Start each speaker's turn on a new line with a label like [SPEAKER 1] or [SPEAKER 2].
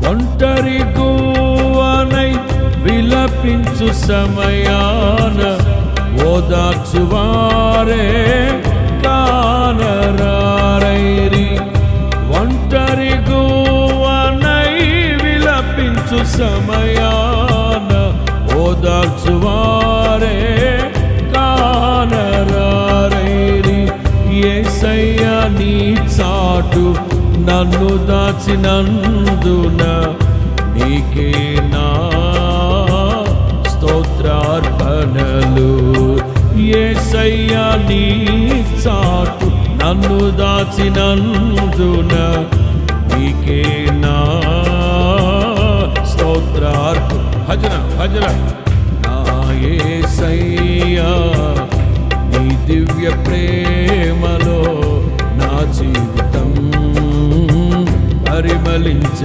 [SPEAKER 1] ఒంటరి గువ్వనై విలపించు సమయాన ఓదార్చువారే కానరారైరి. ఒంటరి గువ్వనై విలపించు సమయాన ఓదార్చువారే కానరారైరి. యేసయ్యా నీ చాటు నన్ను దాచినందున నీకే నా స్తోత్రార్పణలు. యేసయ్యా నీ చాటు నన్ను దాచినందున నీకే నా స్తోత్రార్పణ. భజన భజన. నా యేసయ్యా నీ దివ్య ప్రేమలో నా జీవితం పరిమళించే